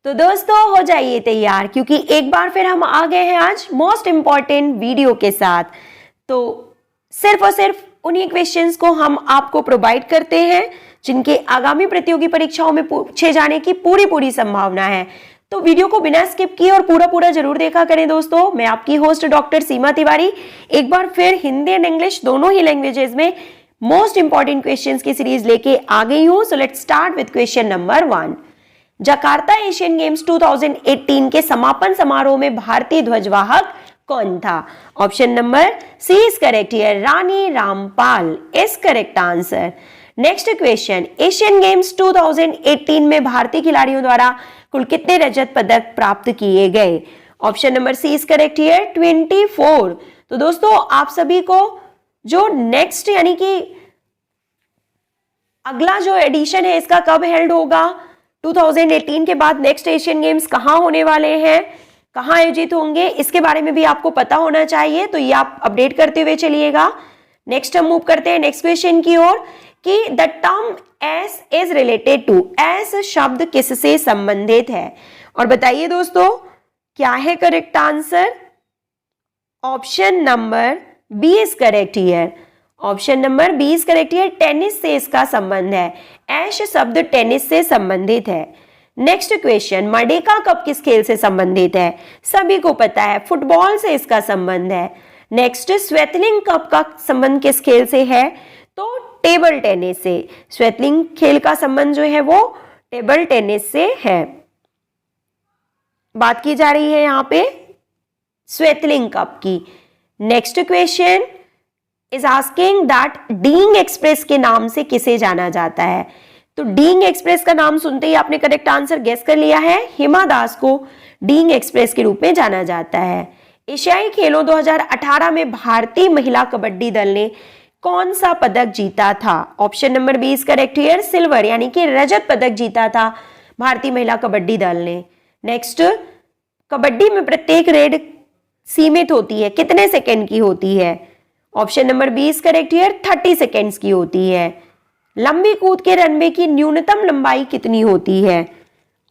तो दोस्तों हो जाइए तैयार, क्योंकि एक बार फिर हम आ गए हैं आज मोस्ट इंपॉर्टेंट वीडियो के साथ। तो सिर्फ और सिर्फ उन्हीं क्वेश्चंस को हम आपको प्रोवाइड करते हैं जिनके आगामी प्रतियोगी परीक्षाओं में पूछे जाने की पूरी संभावना है। तो वीडियो को बिना स्किप किए और पूरा जरूर देखा करें दोस्तों। मैं आपकी होस्ट डॉक्टर सीमा तिवारी एक बार फिर हिंदी एंड इंग्लिश दोनों ही लैंग्वेजेस में मोस्ट इंपॉर्टेंट क्वेश्चंस की सीरीज लेके आ गई हूं। So let's start with question number 1। Jakarta Asian Games 2018 के समापन समारोह में भारतीय ध्वजवाहक कौन था? Option number C is correct here, Rani Rampal is correct answer. Next question, Asian Games 2018 में भारतीय खिलाड़ियों द्वारा कुल कितने रजत पदक प्राप्त किए गए? Option number C is correct here, 24। तो दोस्तों आप सभी को जो नेक्स्ट यानी कि अगला जो एडिशन है इसका कब हेल्ड होगा, 2018 के बाद नेक्स्ट एशियन गेम्स कहां होने वाले हैं, कहां आयोजित होंगे, इसके बारे में भी आपको पता होना चाहिए। तो ये आप अपडेट करते हुए चलिएगा। नेक्स्ट हम मूव करते हैं नेक्स्ट क्वेश्चन की ओर कि the term S is related to, S शब्द किससे संबंधित है? और बताइए दोस्तों क्या है correct answer? Option number B is correct here. Option number B is correct here, tennis से इसका संबंध है। ऐश शब्द टेनिस से संबंधित है। नेक्स्ट क्वेश्चन, मर्डेका कप किस खेल से संबंधित है? सभी को पता है फुटबॉल से इसका संबंध है। नेक्स्ट, स्वेतलिंग कप का संबंध किस खेल से है? तो टेबल टेनिस से। स्वेतलिंग खेल का संबंध जो है वो टेबल टेनिस से है। बात की जा रही है यहां पे स्वेतलिंग कप की। Next question is asking that डीइंग एक्सप्रेस के नाम से किसे जाना जाता है? तो डीइंग एक्सप्रेस का नाम सुनते ही आपने करेक्ट आंसर गेस कर लिया है। हिमा दास को डीइंग एक्सप्रेस के रूप में जाना जाता है। एशियाई खेलों 2018 में भारतीय महिला कबड्डी दल ने कौन सा पदक जीता था? Option number B is correct here, silver यानी कि रजत पदक जीता था भारतीय महिला कबड्डी दल ने। नेक्स्ट, कबड्डी में प्रत्येक रेड सीमित होती है, कितने सेकेंड की होती है? Option number B is correct here, 30 seconds की होती है। लंबी कूद के रनवे की न्यूनतम लंबाई कितनी होती है?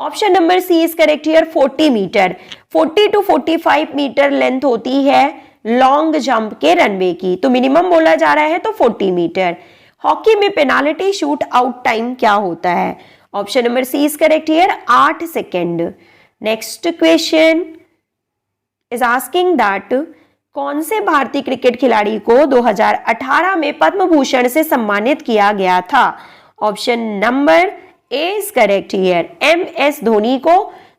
Option number C is correct here, 40 metre. 40 to 45 metre length होती है लॉन्ग जंप के रनवे की, तो मिनिमम बोला जा रहा है तो 40 मीटर। हॉकी में पेनाल्टी शूट आउट टाइम क्या होता है? Option number C is correct here, 8 second. Next question is asking that कौन से भारतीय क्रिकेट खिलाड़ी को 2018 में पद्म भूषण से सम्मानित किया गया था? Option number A is correct here, M S Dhoni को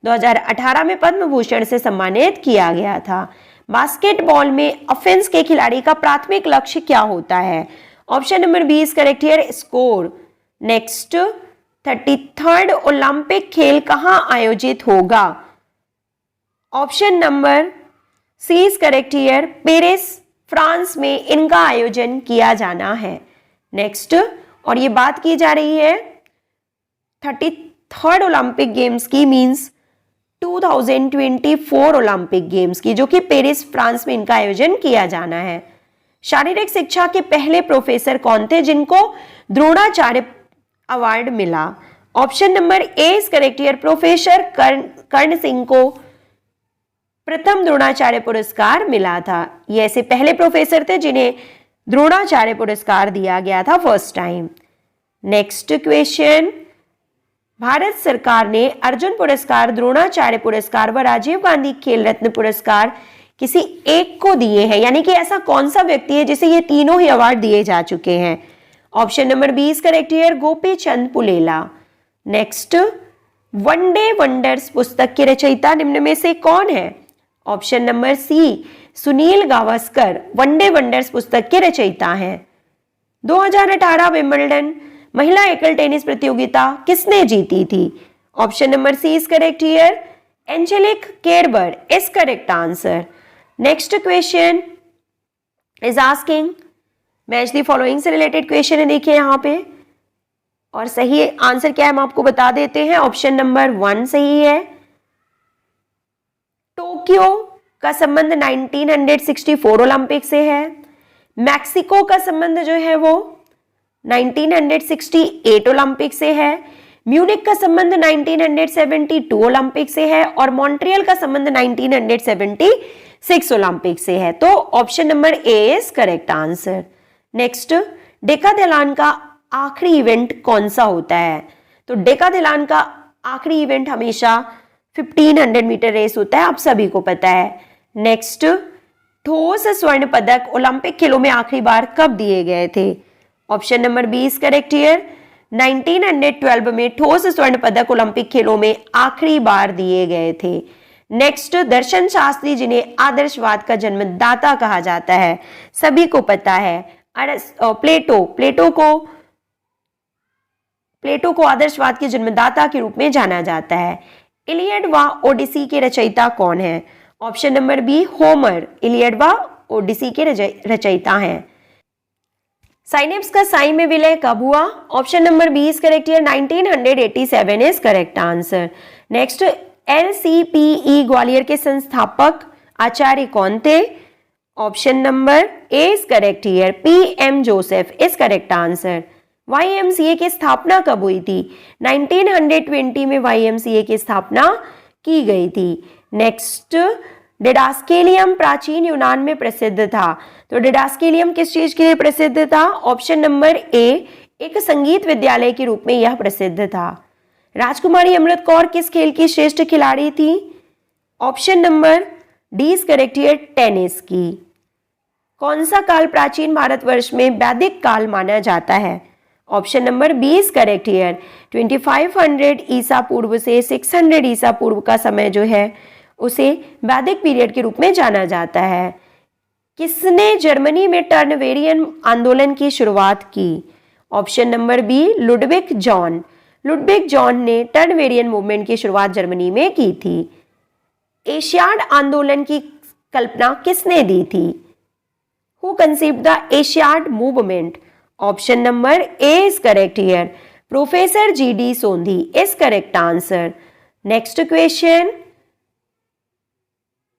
2018 में पद्म भूषण से सम्मानित किया गया था। बास्केटबॉल में ऑफेंस के खिलाड़ी का प्राथमिक लक्ष्य क्या होता है? Option number B is correct here, score. Next, 33rd Olympic खेल कहां आयोजित होगा? Option number C is correct here, Paris France में इनका आयोजन किया जाना है। नेक्स्ट, और ये बात की जा रही है 33rd ओलंपिक गेम्स की, मींस 2024 ओलंपिक गेम्स की, जो कि पेरिस फ्रांस में इनका आयोजन किया जाना है। शारीरिक शिक्षा के पहले प्रोफेसर कौन थे जिनको द्रोणाचार्य अवार्ड मिला? Option number A is correct here, professor Karn Singh को प्रथम द्रोणाचार्य पुरस्कार मिला था। ये ऐसे पहले प्रोफेसर थे जिन्हें द्रोणाचार्य पुरस्कार दिया गया था first time. Next question, Bharat सरकार ने अर्जुन पुरस्कार, द्रोणाचार्य पुरस्कार व राजीव गांधी खेल रत्न पुरस्कार किसी एक को दिए हैं, यानी कि ऐसा कौन सा व्यक्ति है जिसे ये तीनों ही अवार्ड दिए जा चुके हैं? Option number B is correct here, Gopi Chand Pullela. Next, one day wonders पुस्तक के रचयिता निम्न में से कौन है? Option number C, Sunil Gavaskar one day wonders पुस्तक के रचयिता हैं। 2018 विंबलडन महिला एकल टेनिस प्रतियोगिता किसने जीती थी? Option number C is correct here, Angelique Kerber is correct answer. Next question is asking match the following से रिलेटेड क्वेश्चन है, देखिए यहाँ पे, और सही आंसर क्या है हम आपको बता देते हैं। ऑप्शन नंबर 1 सही है। टोक्यो का संबंध 1964 ओलंपिक से है। मैक्सिको का संबंध जो है वो 1968 ओलंपिक से है। म्यूनिक का संबंध 1972 ओलंपिक से है और मॉन्ट्रियल का संबंध 1976 ओलंपिक से है। तो option number A is correct answer. Next, Decathlon का आखिरी इवेंट कौन सा होता है? तो डेकाथलॉन का आखिरी इवेंट हमेशा 1500 मीटर रेस होता है, आप सभी को पता है। नेक्स्ट, ठोस स्वर्ण पदक ओलंपिक खेलों में आखिरी बार कब दिए गए थे? Option number B is correct here. 1912 में ठोस स्वर्ण पदक ओलंपिक खेलों में आखिरी बार दिए गए थे। नेक्स्ट, दर्शन शास्त्री जिन्हें आदर्शवाद का जन्मदाता कहा जाता है, सभी को पता है। प्लेटो को आदर्शवाद के जन्मदाता के रूप में जाना जाता है। इलियड व ओडिसी के रचयिता कौन है? Option number B Homer Iliad व ओडिसी के रचयिता हैं। साइनेप्स का साई में विलय कब हुआ? Option number B is correct here, 1987 is correct answer. Next, LCPE Gwalior के संस्थापक आचार्य कौन थे? Option number A is correct here, PM Joseph is correct answer. YMCA की स्थापना कब हुई थी? 1920 में YMCA की स्थापना की गई थी। नेक्स्ट, डिडास्केलियम प्राचीन यूनान में प्रसिद्ध था, तो डिडास्केलियम किस चीज के लिए प्रसिद्ध था? ऑप्शन नंबर ए, एक संगीत विद्यालय के रूप में यह प्रसिद्ध था। राजकुमारी अमृत कौर किस खेल की श्रेष्ठ खिलाड़ी थी? Option number D is correct here, tennis की। कौन सा काल प्राचीन भारतवर्ष में वैदिक काल माना जाता है? Option number B is correct here, 2500 ईसा पूर्व से 600 ईसा पूर्व का समय जो है उसे वैदिक पीरियड के रूप में जाना जाता है। किसने जर्मनी में टर्नवेरियन आंदोलन की शुरुआत की? Option number B, Ludwig Jahn. Ludwig Jahn ने टर्नवेरियन मूवमेंट की शुरुआत जर्मनी में की थी। एशियाड आंदोलन की कल्पना किसने दी थी? Who conceived the Asiad movement? Option number A is correct here, professor GD Sondhi is correct answer. Next question,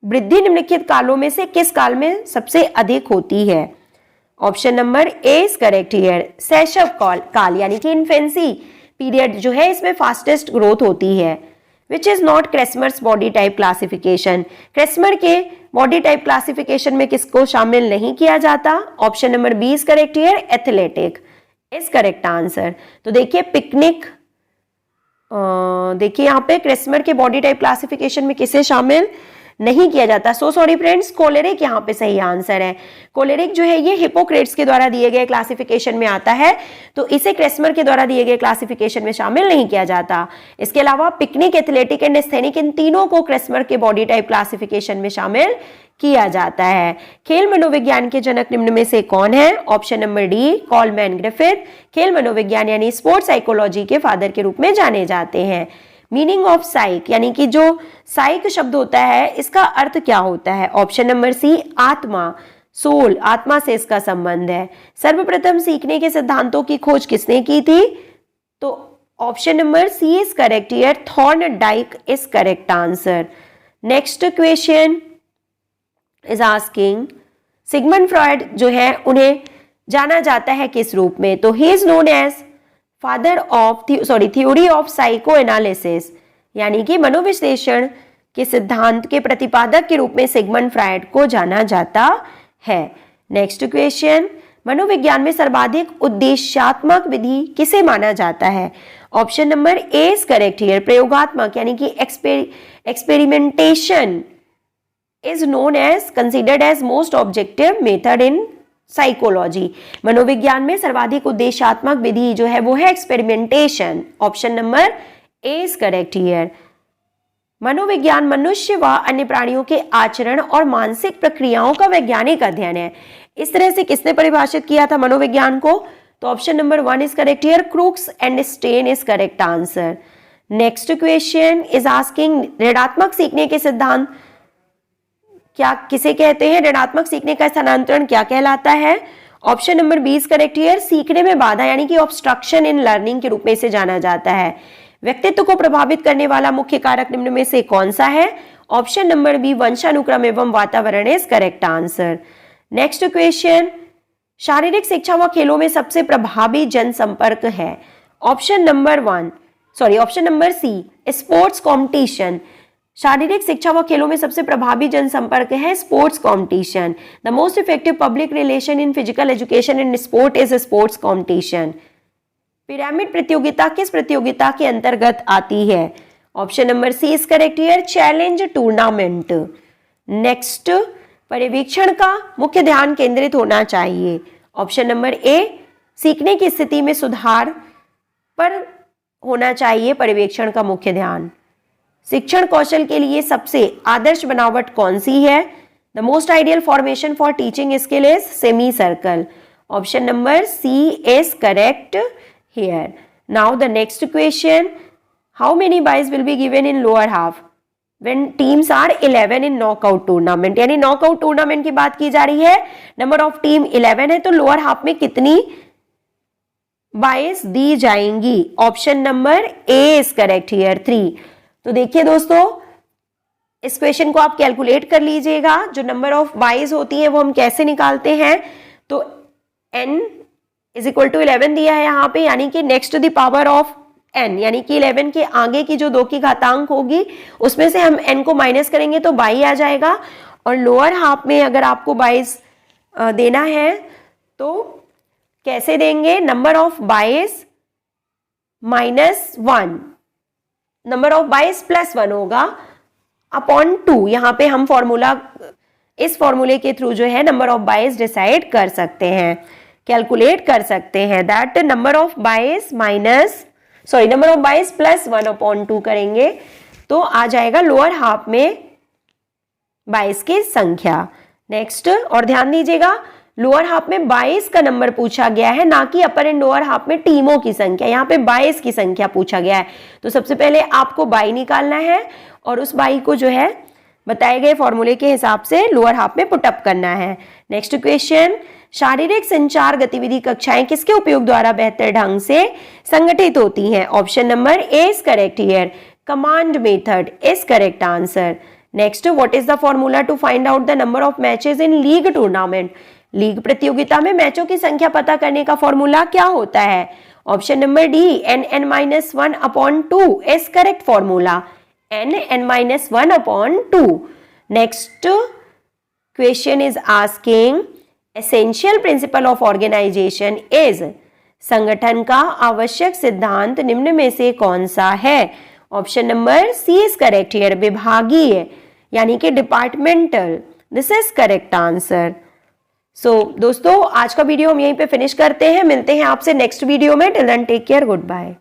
वृद्धि निम्नलिखित कालों में से किस काल में सबसे अधिक होती है? Option number A is correct here, शैशव काल यानी कि इन्फेंसी पीरियड जो है इसमें फास्टेस्ट ग्रोथ होती है। Which is not Kretschmer's body type classification? Kretschmer के बॉडी टाइप क्लासिफिकेशन में किसको शामिल नहीं किया जाता? Option number B is correct here, athletic is correct answer. तो देखिए पिकनिक, देखिए यहाँ पे क्रेस्मर के बॉडी टाइप क्लासिफिकेशन में किसे शामिल नहीं किया जाता? सो सॉरी फ्रेंड्स, कोलेरिक यहाँ पे सही आंसर है। कोलेरिक जो है ये हिपोक्रेट्स के द्वारा दिए गए क्लासिफिकेशन में आता है, तो इसे क्रेस्मर के द्वारा दिए गए क्लासिफिकेशन में शामिल नहीं किया जाता। इसके अलावा पिकनिक, एथलेटिक एंड एस्थेनिक, इन तीनों को क्रेस्मर के बॉडी टाइप क्लासिफिकेशन में शामिल किया जाता है। खेल मनोविज्ञान के जनक निम्न में से कौन है? Option number D, Coleman Griffith खेल मनोविज्ञान यानी स्पोर्ट्स साइकोलॉजी के फादर के रूप में जाने जाते हैं। मीनिंग ऑफ साइक यानी कि जो साइक शब्द होता है इसका अर्थ क्या होता है? ऑप्शन नंबर सी, आत्मा, सोल, आत्मा से इसका संबंध है। सर्वप्रथम सीखने के सिद्धांतों की खोज किसने की थी? तो option number C is correct here, Thorndike is correct answer. Next question is asking, Sigmund Freud जो है उन्हें जाना जाता है किस रूप में? तो ही is known as father of theory of psychoanalysis, यानी कि मनोविश्लेषण के सिद्धांत के प्रतिपादक के रूप में सिगमंड फ्रॉयड को जाना जाता है। नेक्स्ट क्वेश्चन, मनोविज्ञान में सर्वाधिक उद्देश्यात्मक विधि किसे माना जाता है? Option number A is correct here, प्रयोगात्मक यानी कि experimentation is known as considered as most objective method in psychology. मनोविज्ञान में सर्वाधिक उद्देश्यात्मक विधि जो है वो है experimentation. Option number A is correct here. मनोविज्ञान मनुष्य व अन्य प्राणियों के आचरण और मानसिक प्रक्रियाओं का वैज्ञानिक अध्ययन है। इस तरह से किसने परिभाषित किया था मनोविज्ञान को? तो option number 1 is correct here, crooks and stain is correct answer. Next question is asking, ऋणात्मक सीखने के सिद्धांत क्या किसे कहते हैं? ऋणात्मक सीखने का स्थानांतरण क्या कहलाता है? Option number B is correct here, सीखने में बाधा यानी कि ऑब्स्ट्रक्शन इन लर्निंग के रूप में इसे जाना जाता है। व्यक्तित्व को प्रभावित करने वाला मुख्य कारक निम्न में से कौन सा है? ऑप्शन नंबर बी, वंशानुक्रम एवं वातावरण is correct answer. Next question, शारीरिक शिक्षा व खेलों में सबसे प्रभावी जनसंपर्क है। Option number 1, sorry, option number C, sports competition. शारीरिक शिक्षा व खेलों में सबसे प्रभावी जनसंपर्क है sports competition. The most effective public relation in physical education and sport is sports competition. Pyramid प्रतियोगिता किस प्रतियोगिता के अंतर्गत आती है? Option number C is correct here, challenge tournament. Next, पर्यवेक्षण का मुख्य ध्यान केंद्रित होना चाहिए। ऑप्शन नंबर ए, सीखने की स्थिति में सुधार पर होना चाहिए पर्यवेक्षण का मुख्य ध्यान। शिक्षण कौशल के लिए सबसे आदर्श बनावट कौन सी है? The most ideal formation for teaching skill is semi circle. Option number C is correct here. Now the next question, how many byes will be given in lower half when teams are 11 in knockout tournament? यानी knockout tournament की बात की जा रही है, number of team 11 है, तो lower half में कितनी बाइज दी जाएंगी? Option number A is correct here, 3। तो देखिए दोस्तों, इस क्वेश्चन को आप कैलकुलेट कर लीजिएगा। जो नंबर ऑफ बाइज होती है वो हम कैसे निकालते हैं? तो n इज इक्वल टू 11 दिया है यहाँ पे, यानी कि next the power of n, यानी कि 11 के आगे की जो 2 की घातांक होगी उसमें से हम n को माइनस करेंगे तो बाई आ जाएगा। और लोअर हाफ में अगर आपको बाइज देना है तो कैसे देंगे? Number of byes -1, number of byes +1 होगा अपॉन 2। यहाँ पे हम फॉर्मूला, इस फॉर्मूले के थ्रू जो है नंबर ऑफ बाइज डिसाइड कर सकते हैं, कैलकुलेट कर सकते हैं। That number of byes number of byes +1 upon 2 करेंगे तो आ जाएगा लोअर हाफ में बाइज की संख्या। नेक्स्ट, और ध्यान दीजिएगा, लोअर हाफ में 22 का नंबर पूछा गया है, ना कि अपर एंड लोअर हाफ में टीमों की संख्या। यहाँ पे 22 की संख्या पूछा गया है, तो सबसे पहले आपको बाई निकालना है और उस बाई को जो है बताए गए फॉर्मूले के हिसाब से लोअर हाफ में पुटअप करना है। नेक्स्ट क्वेश्चन, शारीरिक संचार गतिविधि कक्षाएं किसके उपयोग द्वारा बेहतर ढंग से संगठित होती हैं? Option number A is correct here, command method is correct answer. Next, what is the formula to find out the number of matches in league tournament? League प्रतियोगिता में मैचों की संख्या पता करने का फॉर्मूला क्या होता है? Option number D, n(n-1) upon 2 is correct formula, n(n-1) upon 2। Next question is asking, essential principle of organization is, संगठन का आवश्यक सिद्धांत निम्न में से कौन सा है? Option number C is correct here, विभागीय, यानी कि departmental, this is correct answer. So दोस्तों, आज का वीडियो हम यहीं पे फिनिश करते हैं, मिलते हैं आपसे नेक्स्ट वीडियो में। Till then take care, good bye.